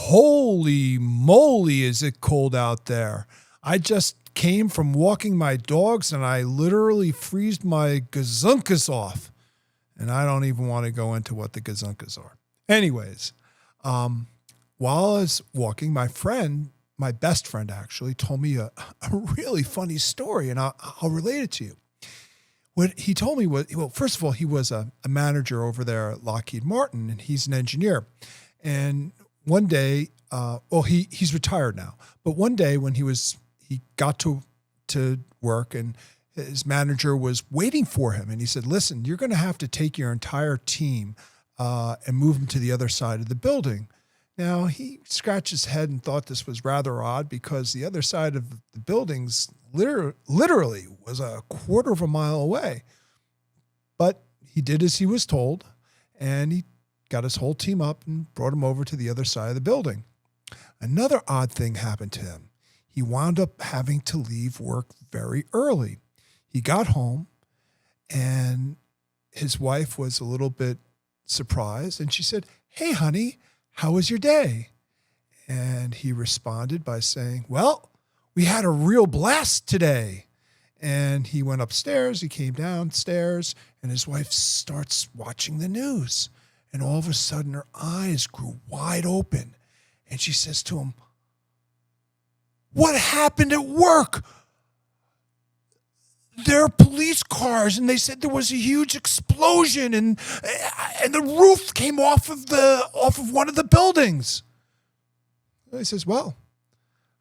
Holy moly, is it cold out there? I just came from walking my dogs and I literally freezed my gazunkas off. And I don't even want to go into what the gazunkas are. Anyways, while I was walking, my best friend actually, told me a really funny story, and I'll relate it to you. What he told me was, well, first of all, he was a manager over there at Lockheed Martin, and he's an engineer. And one day, he's retired now, but one day when he got to work, and his manager was waiting for him, and he said, listen, you're going to have to take your entire team and move them to the other side of the building. Now, he scratched his head and thought this was rather odd because the other side of the buildings literally was a quarter of a mile away. But he did as he was told, and he got his whole team up and brought him over to the other side of the building. Another odd thing happened to him. He wound up having to leave work very early. He got home, and his wife was a little bit surprised, and she said, hey, honey, how was your day? And he responded by saying, well, we had a real blast today. And he went upstairs, he came downstairs, and his wife starts watching the news. And all of a sudden, her eyes grew wide open. And she says to him, what happened at work? There are police cars, and they said there was a huge explosion, and the roof came off of one of the buildings. And he says, well,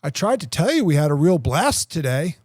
I tried to tell you we had a real blast today.